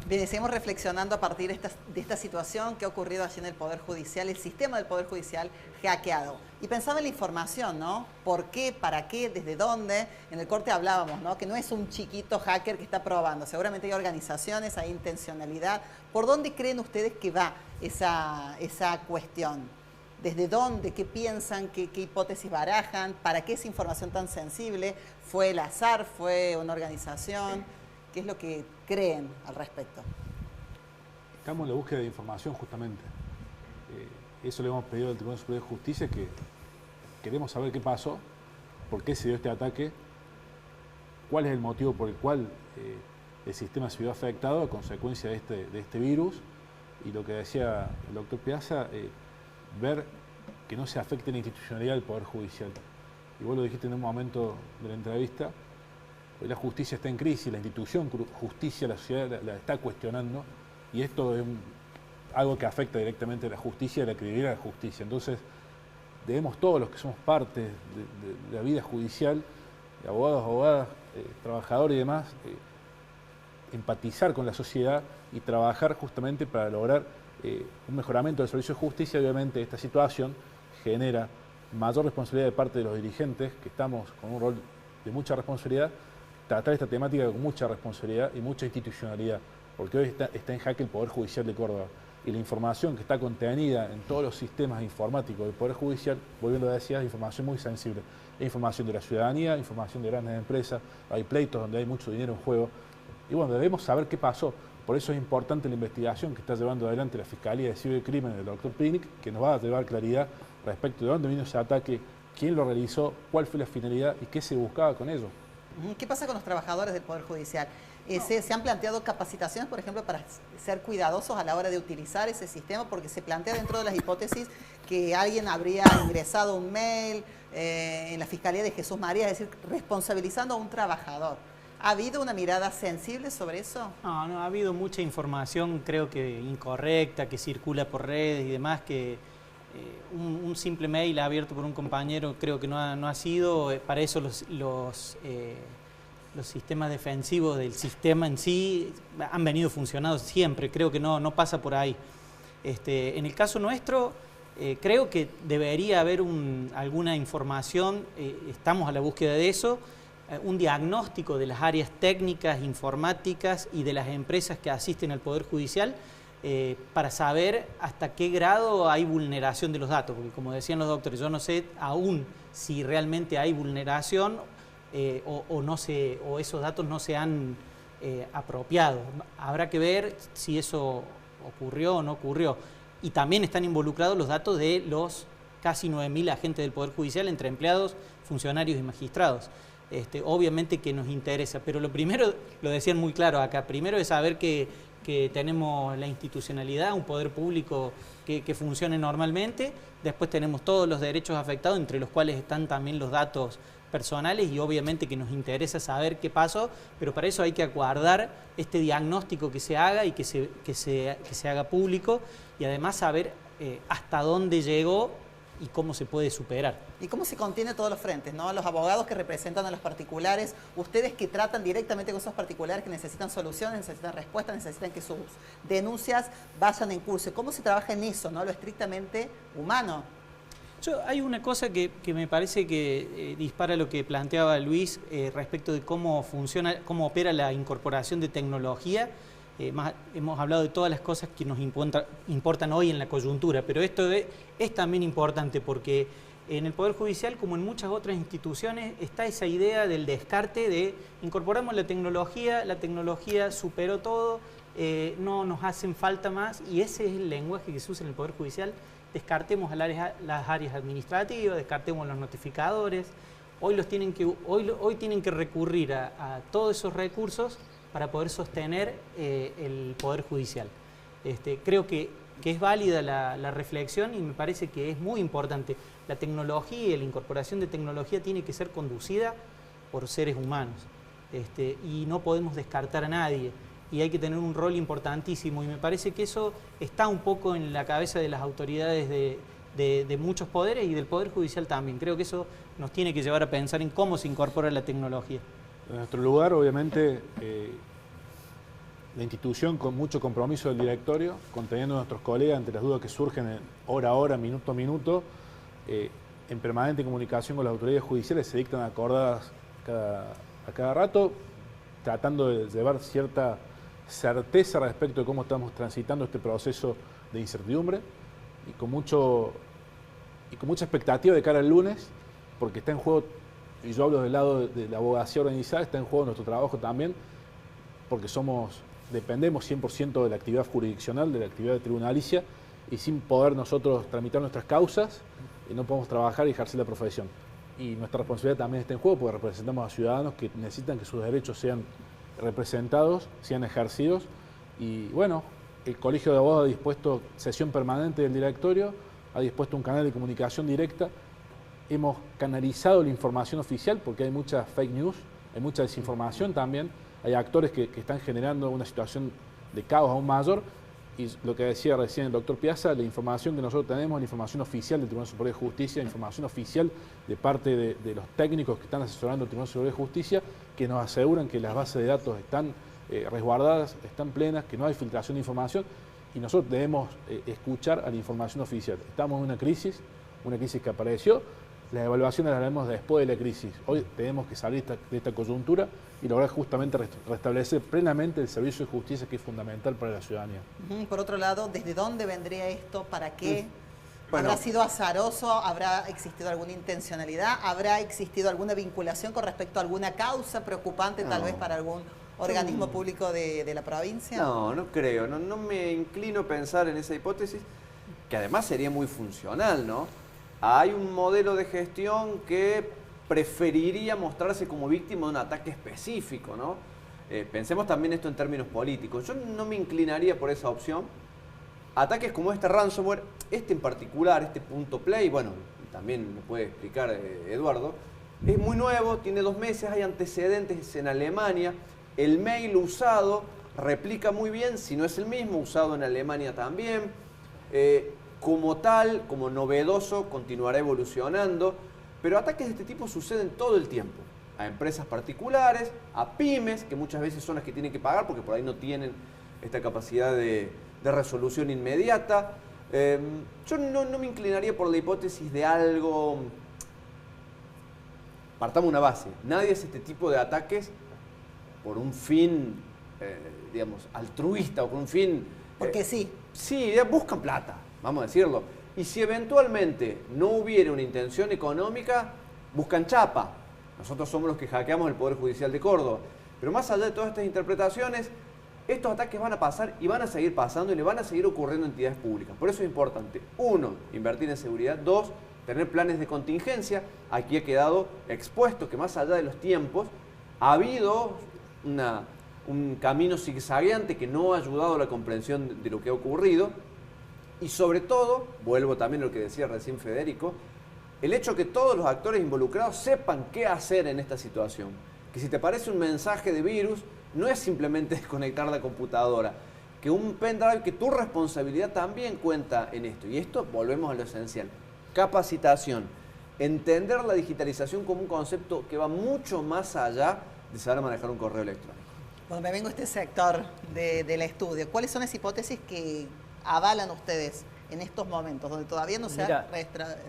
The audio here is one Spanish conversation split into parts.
Bien, seguimos reflexionando a partir de esta situación que ha ocurrido allí en el Poder Judicial, el sistema del Poder Judicial hackeado. Y pensaba en la información, ¿no? ¿Por qué? ¿Para qué? ¿Desde dónde? En el corte hablábamos, ¿no? Que no es un chiquito hacker que está probando. Seguramente hay organizaciones, hay intencionalidad. ¿Por dónde creen ustedes que va esa cuestión? ¿Desde dónde? ¿Qué piensan? ¿Qué hipótesis barajan? ¿Para qué esa información tan sensible? ¿Fue el azar? ¿Fue una organización? ¿Qué es lo que creen al respecto? Estamos en la búsqueda de información justamente. Eso le hemos pedido al Tribunal Superior de Justicia, que queremos saber qué pasó, por qué se dio este ataque, cuál es el motivo por el cual el sistema se vio afectado a consecuencia de este virus, y lo que decía el doctor Piazza, ver que no se afecte la institucionalidad del Poder Judicial. Y vos lo dijiste en un momento de la entrevista, hoy la justicia está en crisis, la institución justicia, la sociedad la está cuestionando, y esto es algo que afecta directamente a la justicia y a la credibilidad de la justicia. Entonces, debemos todos los que somos parte de la vida judicial, de abogados, abogadas, trabajadores y demás, empatizar con la sociedad y trabajar justamente para lograr un mejoramiento del servicio de justicia. Obviamente esta situación genera mayor responsabilidad de parte de los dirigentes, que estamos con un rol de mucha responsabilidad, tratar esta temática con mucha responsabilidad y mucha institucionalidad, porque hoy está en jaque el Poder Judicial de Córdoba, y la información que está contenida en todos los sistemas informáticos del Poder Judicial, volviendo a decir, es información muy sensible. Es información de la ciudadanía, información de grandes empresas, hay pleitos donde hay mucho dinero en juego, y bueno, debemos saber qué pasó. Por eso es importante la investigación que está llevando adelante la Fiscalía de Cibercrímenes del doctor Pinic, que nos va a llevar claridad respecto de dónde vino ese ataque, quién lo realizó, cuál fue la finalidad y qué se buscaba con ello. ¿Qué pasa con los trabajadores del Poder Judicial? ¿Se han planteado capacitaciones, por ejemplo, para ser cuidadosos a la hora de utilizar ese sistema? Porque se plantea dentro de las hipótesis que alguien habría ingresado un mail en la Fiscalía de Jesús María, es decir, responsabilizando a un trabajador. ¿Ha habido una mirada sensible sobre eso? No, ha habido mucha información, creo que incorrecta, que circula por redes y demás, que un simple mail abierto por un compañero creo que no ha sido. Para eso los sistemas defensivos del sistema en sí han venido funcionando siempre, creo que no pasa por ahí. En el caso nuestro, creo que debería haber alguna información, estamos a la búsqueda de eso, un diagnóstico de las áreas técnicas, informáticas y de las empresas que asisten al Poder Judicial, para saber hasta qué grado hay vulneración de los datos, porque como decían los doctores, yo no sé aún si realmente hay vulneración o esos datos no se han apropiado. Habrá que ver si eso ocurrió o no ocurrió. Y también están involucrados los datos de los casi 9.000 agentes del Poder Judicial, entre empleados, funcionarios y magistrados. Obviamente que nos interesa, pero lo primero, lo decían muy claro acá, primero es saber que tenemos la institucionalidad, un poder público que funcione normalmente, después tenemos todos los derechos afectados, entre los cuales están también los datos personales, y obviamente que nos interesa saber qué pasó, pero para eso hay que aguardar este diagnóstico que se haga y que se haga público, y además saber hasta dónde llegó y cómo se puede superar. ¿Y cómo se contiene todos los frentes, ¿no? Los abogados que representan a los particulares, ustedes que tratan directamente con esos particulares que necesitan soluciones, necesitan respuestas, necesitan que sus denuncias vayan en curso. ¿Cómo se trabaja en eso, ¿no? Lo estrictamente humano. Hay una cosa que me parece que dispara lo que planteaba Luis respecto de cómo funciona, cómo opera la incorporación de tecnología. Hemos hablado de todas las cosas que nos importan hoy en la coyuntura, pero esto es también importante porque en el Poder Judicial, como en muchas otras instituciones, está esa idea del descarte de incorporamos la tecnología superó todo, no nos hacen falta más, y ese es el lenguaje que se usa en el Poder Judicial. Descartemos las áreas administrativas, descartemos los notificadores. Hoy tienen que recurrir a todos esos recursos para poder sostener el Poder Judicial. Creo que es válida la reflexión, y me parece que es muy importante. La tecnología y la incorporación de tecnología tiene que ser conducida por seres humanos, y no podemos descartar a nadie, y hay que tener un rol importantísimo, y me parece que eso está un poco en la cabeza de las autoridades de muchos poderes y del Poder Judicial también. Creo que eso nos tiene que llevar a pensar en cómo se incorpora la tecnología. En nuestro lugar, obviamente, la institución con mucho compromiso del directorio, conteniendo a nuestros colegas ante las dudas que surgen hora a hora, minuto a minuto, en permanente comunicación con las autoridades judiciales, se dictan acordadas a cada rato, tratando de llevar cierta certeza respecto de cómo estamos transitando este proceso de incertidumbre y con mucha expectativa de cara al lunes, porque está en juego, y yo hablo del lado de la abogacía organizada, está en juego nuestro trabajo también, porque dependemos 100% de la actividad jurisdiccional, de la actividad tribunalicia, y sin poder nosotros tramitar nuestras causas, no podemos trabajar y ejercer la profesión. Y nuestra responsabilidad también está en juego porque representamos a ciudadanos que necesitan que sus derechos sean representados, sean ejercidos. Y bueno, el Colegio de Abogados ha dispuesto sesión permanente del directorio, ha dispuesto un canal de comunicación directa. Hemos canalizado la información oficial porque hay mucha fake news, hay mucha desinformación también. Hay actores que están generando una situación de caos aún mayor. Y lo que decía recién el doctor Piazza, la información que nosotros tenemos, la información oficial del Tribunal Superior de Justicia, la información oficial de parte de los técnicos que están asesorando al Tribunal Superior de Justicia, que nos aseguran que las bases de datos están resguardadas, están plenas, que no hay filtración de información, y nosotros debemos escuchar a la información oficial. Estamos en una crisis que apareció. Las evaluaciones las haremos después de la crisis. Hoy tenemos que salir de esta coyuntura y lograr justamente restablecer plenamente el servicio de justicia, que es fundamental para la ciudadanía. Por otro lado, ¿desde dónde vendría esto? ¿Para qué? Bueno, ¿Habrá sido azaroso? ¿Habrá existido alguna intencionalidad? ¿Habrá existido alguna vinculación con respecto a alguna causa preocupante tal vez para algún organismo público de la provincia? No creo. No me inclino a pensar en esa hipótesis, que además sería muy funcional, ¿no? Hay un modelo de gestión que preferiría mostrarse como víctima de un ataque específico, ¿no? Pensemos también esto en términos políticos. Yo no me inclinaría por esa opción. Ataques como este ransomware, este en particular, este .play, bueno, también lo puede explicar Eduardo, es muy nuevo, tiene 2 meses, hay antecedentes en Alemania. El mail usado replica muy bien, si no es el mismo, usado en Alemania también. Como tal, como novedoso, continuará evolucionando, pero ataques de este tipo suceden todo el tiempo. A empresas particulares, a pymes, que muchas veces son las que tienen que pagar porque por ahí no tienen esta capacidad de resolución inmediata. Yo no me inclinaría por la hipótesis de algo... Partamos una base. Nadie hace este tipo de ataques por un fin, digamos, altruista o por un fin... Porque sí. Sí, buscan plata, vamos a decirlo. Y si eventualmente no hubiera una intención económica, buscan chapa. Nosotros somos los que hackeamos el Poder Judicial de Córdoba. Pero más allá de todas estas interpretaciones, estos ataques van a pasar y van a seguir pasando y le van a seguir ocurriendo a entidades públicas. Por eso es importante, 1, invertir en seguridad, 2, tener planes de contingencia. Aquí ha quedado expuesto que más allá de los tiempos, ha habido un camino zigzagueante que no ha ayudado a la comprensión de lo que ha ocurrido. Y sobre todo, vuelvo también a lo que decía recién Federico, el hecho que todos los actores involucrados sepan qué hacer en esta situación. Que si te aparece un mensaje de virus, no es simplemente desconectar la computadora, que un pendrive, que tu responsabilidad también cuenta en esto. Y esto, volvemos a lo esencial, capacitación, entender la digitalización como un concepto que va mucho más allá de saber manejar un correo electrónico. Cuando me vengo a este sector del estudio, ¿cuáles son las hipótesis que avalan ustedes en estos momentos, donde todavía no se ha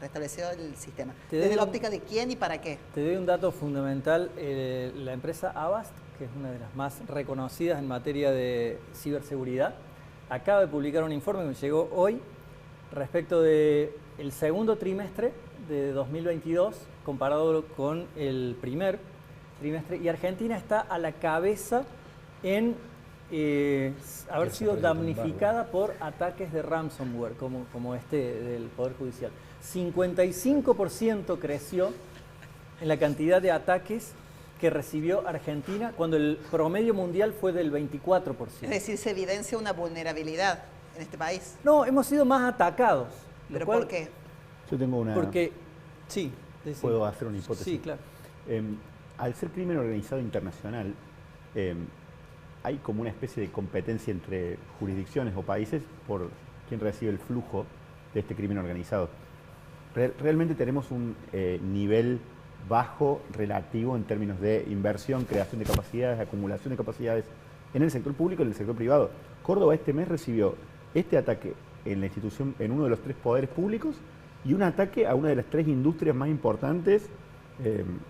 restablecido el sistema? ¿Desde la óptica de quién y para qué? Te doy un dato fundamental. La empresa Avast, que es una de las más reconocidas en materia de ciberseguridad, acaba de publicar un informe que me llegó hoy respecto del segundo trimestre de 2022 comparado con el primer trimestre, y Argentina está a la cabeza en haber sido damnificada por ataques de ransomware como este del Poder Judicial. 55% creció en la cantidad de ataques que recibió Argentina cuando el promedio mundial fue del 24%. Es decir, se evidencia una vulnerabilidad en este país. No, hemos sido más atacados. ¿Pero por qué? Yo tengo una... Porque, sí. ¿Puedo hacer una hipótesis? Sí, claro. Al ser crimen organizado internacional, hay como una especie de competencia entre jurisdicciones o países por quién recibe el flujo de este crimen organizado. Realmente tenemos un nivel bajo relativo en términos de inversión, creación de capacidades, acumulación de capacidades en el sector público y en el sector privado. Córdoba este mes recibió este ataque en la institución, en uno de los 3 poderes públicos, y un ataque a una de las 3 industrias más importantes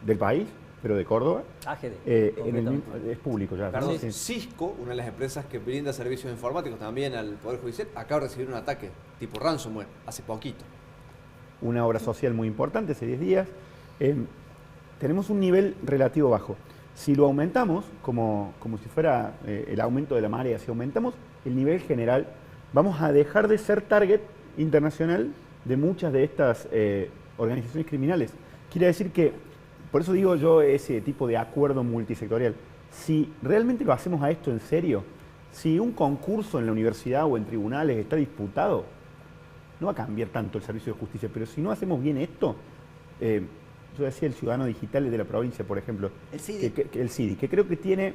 del país, pero de Córdoba. AGD. Es público ya. Perdón, ¿no? Sí. Cisco, una de las empresas que brinda servicios informáticos también al Poder Judicial, acaba de recibir un ataque tipo ransomware hace poquito. Una obra social muy importante, hace 10 días. Tenemos un nivel relativo bajo. Si lo aumentamos, como si fuera el aumento de la marea, si aumentamos el nivel general, vamos a dejar de ser target internacional de muchas de estas organizaciones criminales. Quiere decir que, por eso digo yo ese tipo de acuerdo multisectorial, si realmente lo hacemos a esto en serio, si un concurso en la universidad o en tribunales está disputado, no va a cambiar tanto el servicio de justicia, pero si no hacemos bien esto, yo decía el ciudadano digital de la provincia, por ejemplo, el CIDI, el CIDI, que creo que tiene,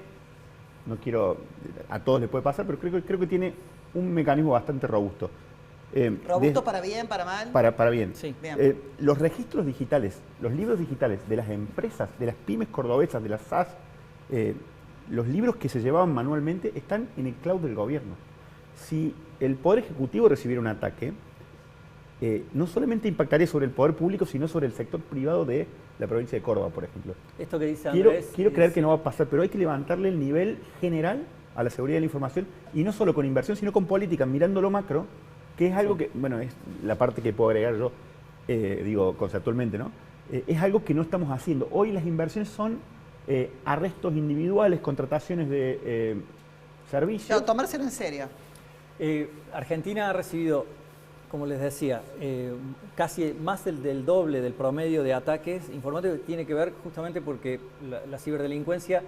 no quiero, a todos les puede pasar, pero creo que tiene un mecanismo bastante robusto. ¿Robusto para bien, para mal? Para bien. Sí. Bien. Los registros digitales, los libros digitales de las empresas, de las pymes cordobesas, de las SAS, los libros que se llevaban manualmente están en el cloud del gobierno. Si el Poder Ejecutivo recibiera un ataque, no solamente impactaría sobre el poder público, sino sobre el sector privado de la provincia de Córdoba, por ejemplo. Esto que dice Andrés... Quiero creer que no va a pasar, pero hay que levantarle el nivel general a la seguridad de la información, y no solo con inversión, sino con política, mirando lo macro, que es algo que, bueno, es la parte que puedo agregar yo, digo, conceptualmente, ¿no? Es algo que no estamos haciendo. Hoy las inversiones son arrestos individuales, contrataciones de servicios. Claro, tomárselo en serio. Argentina ha recibido, como les decía, casi más del doble del promedio de ataques informáticos. Tiene que ver justamente porque la ciberdelincuencia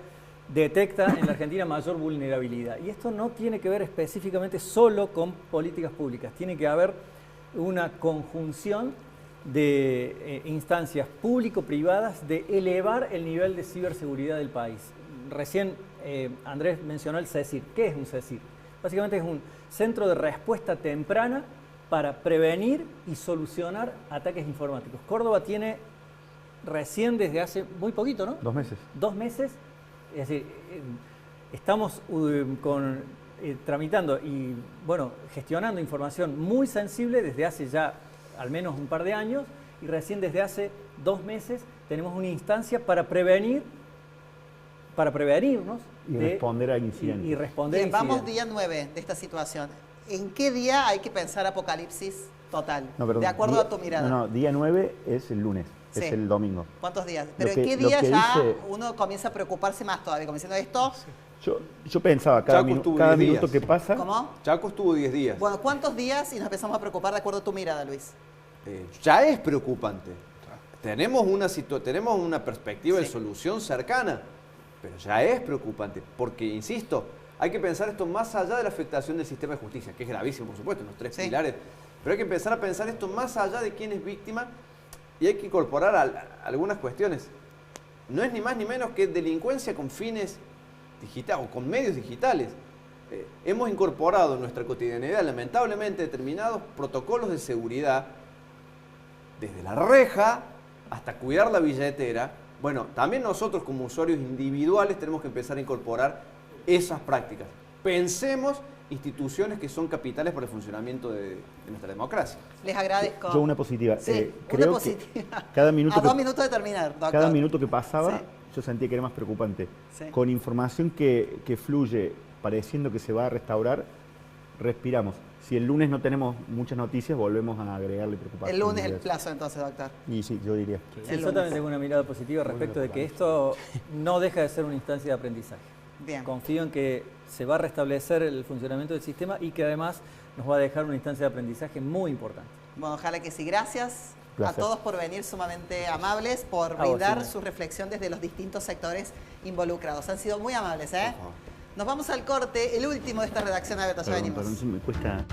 detecta en la Argentina mayor vulnerabilidad. Y esto no tiene que ver específicamente solo con políticas públicas. Tiene que haber una conjunción de instancias público-privadas de elevar el nivel de ciberseguridad del país. Recién Andrés mencionó el CECIR. ¿Qué es un CECIR? Básicamente es un centro de respuesta temprana para prevenir y solucionar ataques informáticos. Córdoba tiene recién desde hace muy poquito, ¿no? 2 meses. 2 meses. Es decir, estamos tramitando y bueno, gestionando información muy sensible desde hace ya al menos un par de años, y recién desde hace 2 meses tenemos una instancia para prevenirnos y responder a incidentes. Y responder Bien, a vamos incidentes. día 9 de esta situación. ¿En qué día hay que pensar apocalipsis total? No, perdón, de acuerdo a tu mirada. No, día 9 es el lunes, Sí. es el domingo. ¿Cuántos días? Pero Lo ¿en que- qué lo día que ya dice- uno comienza a preocuparse más todavía? Como diciendo esto, Yo pensaba, cada, Chaco estuvo cada 10 minuto días. que pasa, ¿cómo? Chaco estuvo 10 días. Bueno, ¿cuántos días y nos empezamos a preocupar de acuerdo a tu mirada, Luis? Ya es preocupante. Tenemos una perspectiva de Sí. solución cercana, pero ya es preocupante, porque, insisto, hay que pensar esto más allá de la afectación del sistema de justicia, que es gravísimo, por supuesto, en los 3 Sí. pilares, pero hay que empezar a pensar esto más allá de quién es víctima, y hay que incorporar algunas cuestiones. No es ni más ni menos que delincuencia con fines digitales o con medios digitales. Hemos incorporado en nuestra cotidianidad, lamentablemente, determinados protocolos de seguridad, desde la reja hasta cuidar la billetera. Bueno, también nosotros como usuarios individuales tenemos que empezar a incorporar esas prácticas. Pensemos instituciones que son capitales para el funcionamiento de nuestra democracia. Les agradezco. yo una positiva. Sí, Creo una que positiva. cada minuto a que- 2 minutos de terminar, doctor. cada minuto que pasaba, Sí. yo sentía que era más preocupante. Sí. Con información que fluye pareciendo que se va a restaurar, respiramos. Si el lunes no tenemos muchas noticias, volvemos a agregarle preocupación. El lunes el plazo entonces, doctor. Y sí, yo diría. Sí, El yo lunes. también tengo una mirada positiva respecto de que esto no deja de ser una instancia de aprendizaje. Bien. Confío en que se va a restablecer el funcionamiento del sistema y que además nos va a dejar una instancia de aprendizaje muy importante. Bueno, ojalá que sí. Gracias a Placer. todos por venir, sumamente amables, por A vos, brindar Silvia. su reflexión desde los distintos sectores involucrados. Han sido muy amables, ¿eh? Por favor. Nos vamos al corte, el último de esta redacción abierta. Ya Perdón, venimos. perdón, me cuesta.